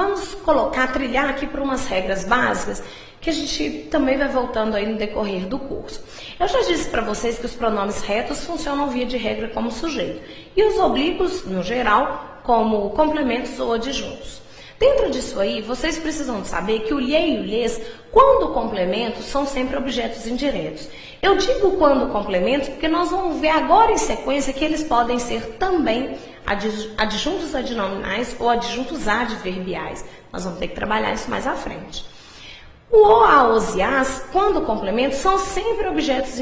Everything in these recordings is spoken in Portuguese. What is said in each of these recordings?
vamos trilhar aqui por umas regras básicas que a gente também vai voltando aí no decorrer do curso. Eu já disse para vocês que os pronomes retos funcionam via de regra como sujeito e os oblíquos, no geral, como complementos ou adjuntos. Dentro disso aí, vocês precisam saber que o lhe e o lhes, quando complementos, são sempre objetos indiretos. Eu digo quando complementos porque nós vamos ver agora em sequência que eles podem ser também adjuntos adnominais ou adjuntos adverbiais. Nós vamos ter que trabalhar isso mais à frente. O o, a, os e as, quando complementos, são sempre objetos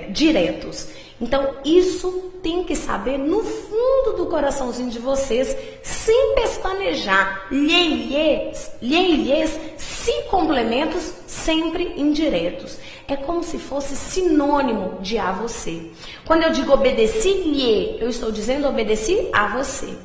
diretos. Então, isso tem que saber no fundo do coraçãozinho de vocês, sem pestanejar. Lhe e lhes, se complementos, sempre indiretos. É como se fosse sinônimo de a você. Quando eu digo obedeci-lhe, eu estou dizendo obedeci a você.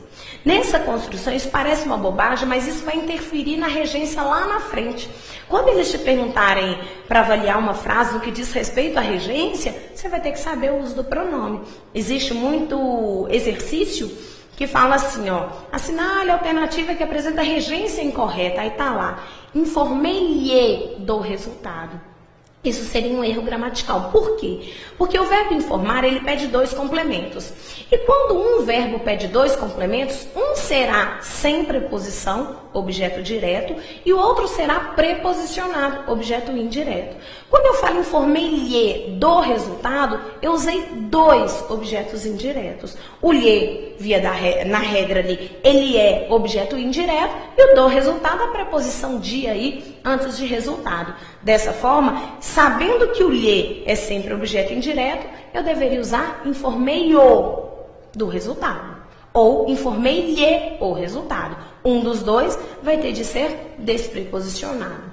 Nessa construção, isso parece uma bobagem, mas isso vai interferir na regência lá na frente. Quando eles te perguntarem para avaliar uma frase no que diz respeito à regência, você vai ter que saber o uso do pronome. Existe muito exercício que fala assim, ó, assinale a alternativa que apresenta regência incorreta. Aí tá lá, informei-lhe do resultado. Isso seria um erro gramatical. Por quê? Porque o verbo informar, ele pede dois complementos. E quando um verbo pede dois complementos, um será sem preposição, objeto direto, e o outro será preposicionado, objeto indireto. Quando eu falo informei-lhe do resultado, eu usei dois objetos indiretos. O lhe, na regra ali, ele é objeto indireto, e o do resultado, a preposição de aí, antes de resultado. Dessa forma, sabendo que o lhe é sempre objeto indireto, eu deveria usar informei-o do resultado. Ou informei-lhe o resultado. Um dos dois vai ter de ser despreposicionado.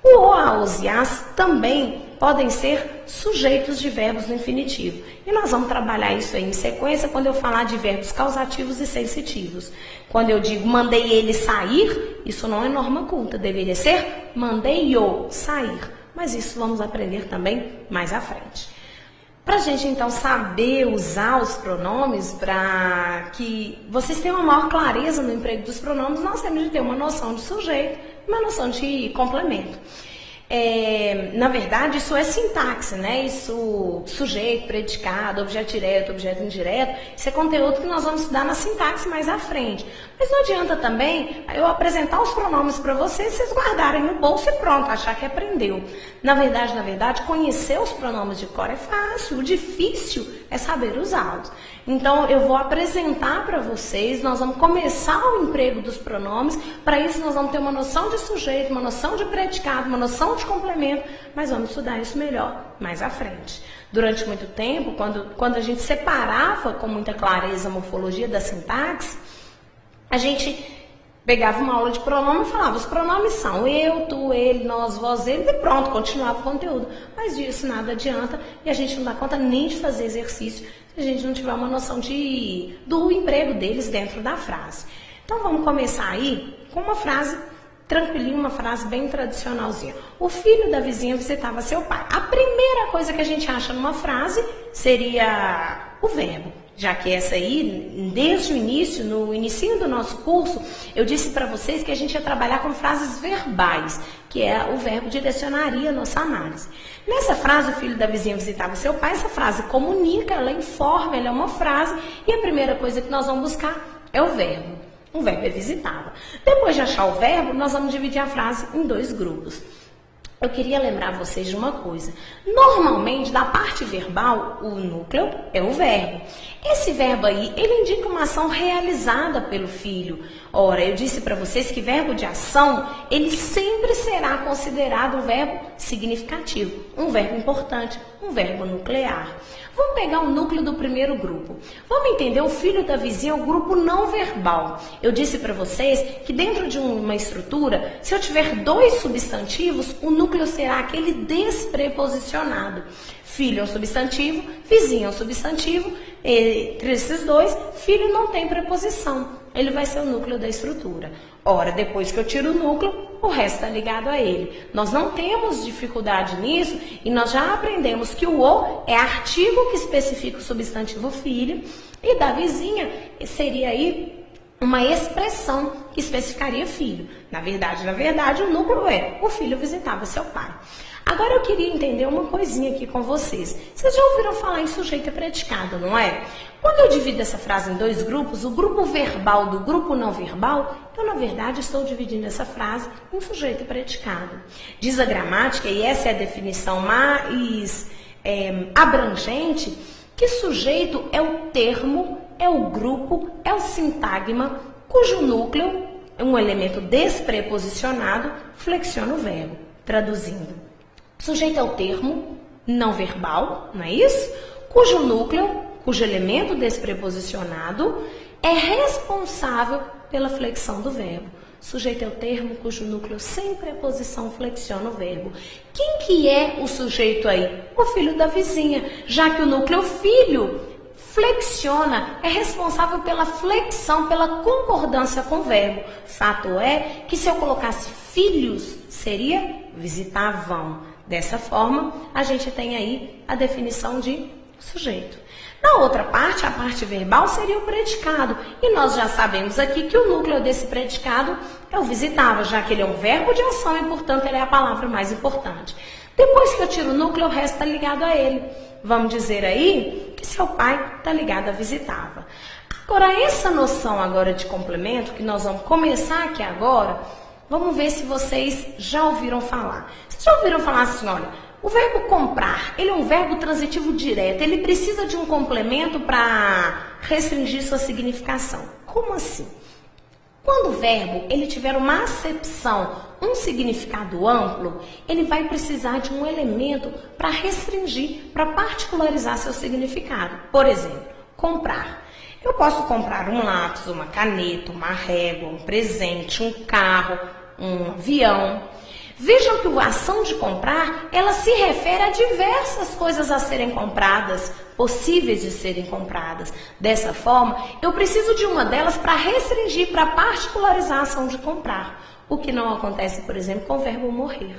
O, a, os e as também podem ser sujeitos de verbos no infinitivo. E nós vamos trabalhar isso aí em sequência quando eu falar de verbos causativos e sensitivos. Quando eu digo mandei ele sair, isso não é norma culta, deveria ser mandei-o sair. Mas isso vamos aprender também mais à frente. Para a gente, então, saber usar os pronomes, para que vocês tenham uma maior clareza no emprego dos pronomes, nós temos de ter uma noção de sujeito e uma noção de complemento. Na verdade, isso é sintaxe, né? Isso, sujeito, predicado, objeto direto, objeto indireto, isso é conteúdo que nós vamos estudar na sintaxe mais à frente. Mas não adianta também eu apresentar os pronomes para vocês, vocês guardarem no bolso e pronto, achar que aprendeu. Na verdade, conhecer os pronomes de cor é fácil, o difícil é saber usá-los. Então, eu vou apresentar para vocês, nós vamos começar o emprego dos pronomes, para isso nós vamos ter uma noção de sujeito, uma noção de predicado, uma noção de complemento, mas vamos estudar isso melhor mais à frente. Durante muito tempo, quando a gente separava com muita clareza a morfologia da sintaxe, a gente pegava uma aula de pronome e falava, os pronomes são eu, tu, ele, nós, vós, ele, e pronto, continuava o conteúdo. Mas disso nada adianta e a gente não dá conta nem de fazer exercício se a gente não tiver uma noção do emprego deles dentro da frase. Então vamos começar aí com uma frase tranquilinha, uma frase bem tradicionalzinha. O filho da vizinha visitava seu pai. A primeira coisa que a gente acha numa frase seria o verbo. Já que essa aí, desde o início, no início do nosso curso, eu disse para vocês que a gente ia trabalhar com frases verbais, que é o verbo direcionaria a nossa análise. Nessa frase, o filho da vizinha visitava seu pai, essa frase comunica, ela informa, ela é uma frase, e a primeira coisa que nós vamos buscar é o verbo. O verbo é visitava. Depois de achar o verbo, nós vamos dividir a frase em dois grupos. Eu queria lembrar vocês de uma coisa. Normalmente, da parte verbal, o núcleo é o verbo. Esse verbo aí, ele indica uma ação realizada pelo filho. Ora, eu disse para vocês que verbo de ação, ele sempre será considerado um verbo significativo, um verbo importante, um verbo nuclear. Vamos pegar o núcleo do primeiro grupo. Vamos entender o filho da vizinha, o grupo não verbal. Eu disse para vocês que dentro de uma estrutura, se eu tiver dois substantivos, o núcleo será aquele despreposicionado. Filho é um substantivo, vizinho é um substantivo. Entre esses dois, filho não tem preposição. Ele vai ser o núcleo da estrutura. Ora, depois que eu tiro o núcleo, o resto está ligado a ele. Nós não temos dificuldade nisso e nós já aprendemos que o é artigo que especifica o substantivo filho e da vizinha seria aí uma expressão que especificaria filho. Na verdade, o núcleo é: o filho visitava seu pai. Agora eu queria entender uma coisinha aqui com vocês. Vocês já ouviram falar em sujeito e predicado, não é? Quando eu divido essa frase em dois grupos, o grupo verbal do grupo não verbal, eu, na verdade, estou dividindo essa frase em sujeito e predicado. Diz a gramática, e essa é a definição mais abrangente, que sujeito é o termo, é o grupo, é o sintagma, cujo núcleo, um elemento despreposicionado, flexiona o verbo. Traduzindo, sujeito é o termo não verbal, não é isso? Cujo núcleo, cujo elemento despreposicionado é responsável pela flexão do verbo. Sujeito é o termo cujo núcleo sem preposição flexiona o verbo. Quem que é o sujeito aí? O filho da vizinha, já que o núcleo filho flexiona, é responsável pela flexão, pela concordância com o verbo. Fato é que se eu colocasse filhos, seria visitavam. Dessa forma, a gente tem aí a definição de sujeito. Na outra parte, a parte verbal seria o predicado. E nós já sabemos aqui que o núcleo desse predicado é o visitava, já que ele é um verbo de ação e, portanto, ele é a palavra mais importante. Depois que eu tiro o núcleo, o resto está ligado a ele. Vamos dizer aí que seu pai está ligado a visitava. Agora, essa noção agora de complemento, que nós vamos começar aqui agora, vamos ver se vocês já ouviram falar. Vocês já ouviram falar assim, olha, o verbo comprar, ele é um verbo transitivo direto, ele precisa de um complemento para restringir sua significação. Como assim? Quando o verbo ele tiver uma acepção, um significado amplo, ele vai precisar de um elemento para restringir, para particularizar seu significado. Por exemplo, comprar. Eu posso comprar um lápis, uma caneta, uma régua, um presente, um carro, um avião. Vejam que a ação de comprar, ela se refere a diversas coisas a serem compradas, possíveis de serem compradas. Dessa forma, eu preciso de uma delas para restringir, para particularizar a ação de comprar. O que não acontece, por exemplo, com o verbo morrer.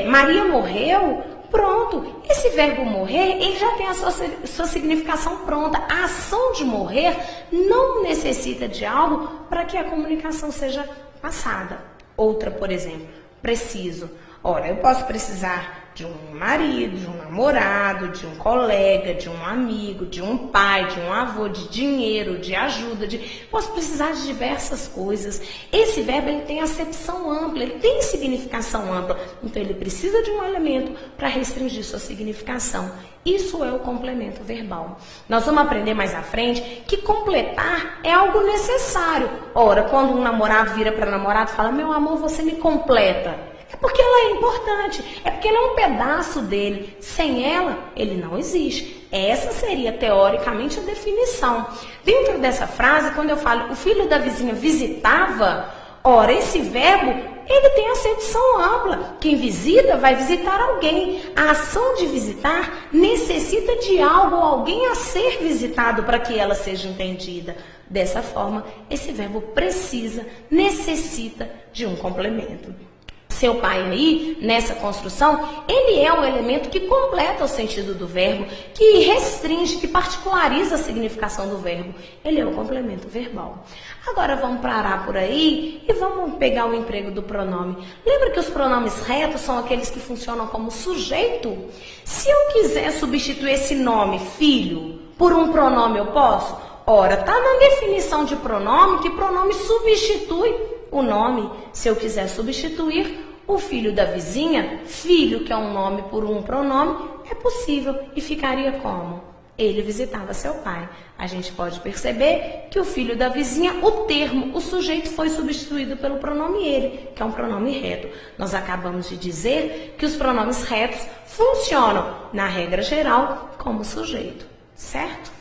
Maria morreu, pronto. Esse verbo morrer, ele já tem a sua significação pronta. A ação de morrer não necessita de algo para que a comunicação seja passada. Outra, por exemplo, preciso. Ora, eu posso precisar de um marido, de um namorado, de um colega, de um amigo, de um pai, de um avô, de dinheiro, de ajuda, posso precisar de diversas coisas. Esse verbo ele tem acepção ampla, ele tem significação ampla, então ele precisa de um elemento para restringir sua significação. Isso é o complemento verbal. Nós vamos aprender mais à frente que completar é algo necessário. Ora, quando um namorado vira para namorado e fala, meu amor, você me completa. É porque ela é importante, é porque ela é um pedaço dele. Sem ela, ele não existe. Essa seria, teoricamente, a definição. Dentro dessa frase, quando eu falo, o filho da vizinha visitava, ora, esse verbo, ele tem acepção ampla. Quem visita vai visitar alguém. A ação de visitar necessita de algo ou alguém a ser visitado para que ela seja entendida. Dessa forma, esse verbo precisa, necessita de um complemento. Seu pai aí, nessa construção, ele é um elemento que completa o sentido do verbo, que restringe, que particulariza a significação do verbo. Ele é o complemento verbal. Agora vamos parar por aí e vamos pegar o emprego do pronome. Lembra que os pronomes retos são aqueles que funcionam como sujeito? Se eu quiser substituir esse nome, filho, por um pronome, eu posso? Ora, está na definição de pronome que pronome substitui o nome. Se eu quiser substituir o filho da vizinha, filho, que é um nome por um pronome, é possível e ficaria como? Ele visitava seu pai. A gente pode perceber que o filho da vizinha, o termo, o sujeito foi substituído pelo pronome ele, que é um pronome reto. Nós acabamos de dizer que os pronomes retos funcionam, na regra geral, como sujeito, certo?